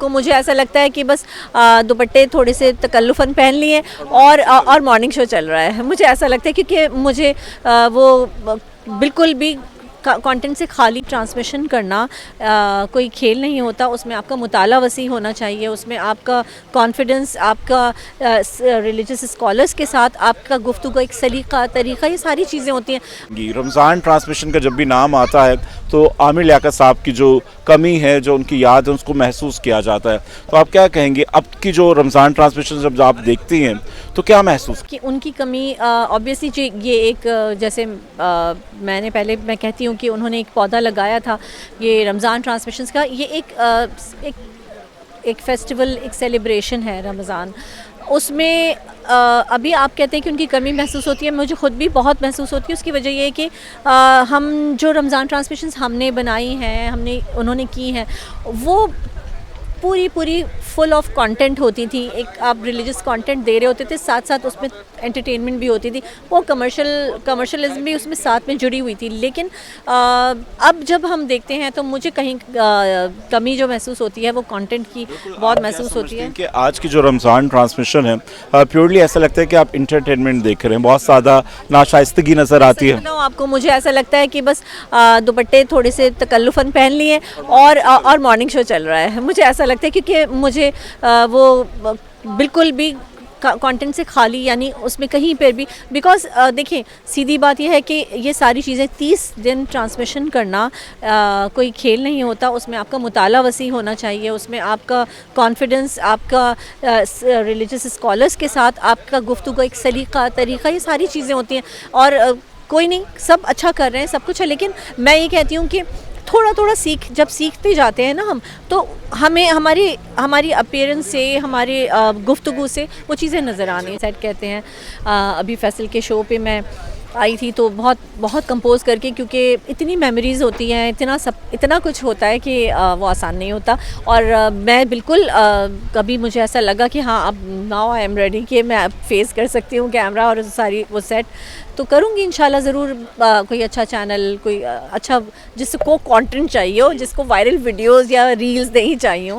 आपको, मुझे ऐसा लगता है कि बस दुपट्टे थोड़े से तकल्लुफ़न पहन लिए और मॉर्निंग शो चल रहा है। मुझे ऐसा लगता है क्योंकि मुझे बिल्कुल भी कंटेंट से खाली ट्रांसमिशन करना कोई खेल नहीं होता। उसमें आपका मुताला वसी होना चाहिए, उसमें आपका कॉन्फिडेंस, आपका रिलीजियस स्कॉलर्स के साथ आपका गुफ्तगू एक सलीका तरीक़ा, ये सारी चीज़ें होती हैं। रमज़ान ट्रांसमिशन का जब भी नाम आता है तो आमिर लियाकत साहब की जो कमी है, जो उनकी याद है, उसको महसूस किया जाता है। तो आप क्या कहेंगे अब की जो रमज़ान ट्रांसमिशन जब आप देखती हैं तो क्या महसूस कि उनकी कमी ऑब्वियसली ये एक जैसे मैंने पहले मैं कहती हूँ कि उन्होंने एक पौधा लगाया था ये रमज़ान ट्रांसमिशंस का। ये एक फेस्टिवल, एक सेलिब्रेशन है रमज़ान। उसमें अभी आप कहते हैं कि उनकी कमी महसूस होती है, मुझे ख़ुद भी बहुत महसूस होती है। उसकी वजह ये है कि हम जो रमज़ान ट्रांसमिशंस हमने बनाई हैं, उन्होंने की हैं, वो पूरी फुल ऑफ कंटेंट होती थी। एक आप रिलीजियस कंटेंट दे रहे होते थे, साथ साथ उसमें एंटरटेनमेंट भी होती थी, वो कमर्शलिज्म भी उसमें साथ में जुड़ी हुई थी। लेकिन अब जब हम देखते हैं तो मुझे कहीं कमी जो महसूस होती है वो कंटेंट की बहुत महसूस होती है। कि आज की जो रमज़ान ट्रांसमिशन है प्योरली ऐसा लगता है कि आप इंटरटेनमेंट देख रहे हैं, बहुत ज़्यादा नाशाइस्तगी नज़र आती है। आपको, मुझे ऐसा लगता है कि बस दुपट्टे थोड़े से तकल्लुफ़न पहन लिए और मॉर्निंग शो चल रहा है। मुझे ऐसा लगता है क्योंकि मुझे बिल्कुल भी कंटेंट से खाली, यानी उसमें कहीं पर भी, बिकॉज़ देखें सीधी बात यह है कि ये सारी चीज़ें 30 दिन ट्रांसमिशन करना कोई खेल नहीं होता। उसमें आपका मुताला वसी होना चाहिए, उसमें आपका कॉन्फिडेंस, आपका रिलीजियस स्कॉलर्स के साथ आपका गुफ्तगू एक सलीका तरीक़ा, ये सारी चीज़ें होती हैं। और कोई नहीं, सब अच्छा कर रहे हैं, सब कुछ है, लेकिन मैं ये कहती हूँ कि थोड़ा जब सीखते जाते हैं ना हम, तो हमें हमारी अपीयरेंस से, हमारे गुफ्तगू से वो चीज़ें नज़र आनी। सेट कहते हैं, अभी फैसल के शो पे मैं आई थी तो बहुत कंपोज़ करके, क्योंकि इतनी मेमोरीज़ होती हैं, इतना कुछ होता है कि वो आसान नहीं होता। और मैं बिल्कुल कभी मुझे ऐसा लगा कि हाँ अब नाउ आई एम रेडी कि मैं फेस कर सकती हूँ कैमरा और सारी वो सेट, तो करूँगी इंशाल्लाह ज़रूर। कोई अच्छा चैनल, कोई अच्छा जिसको कंटेंट चाहिए हो, जिसको वायरल वीडियोज़ या रील्स नहीं चाहिए हो।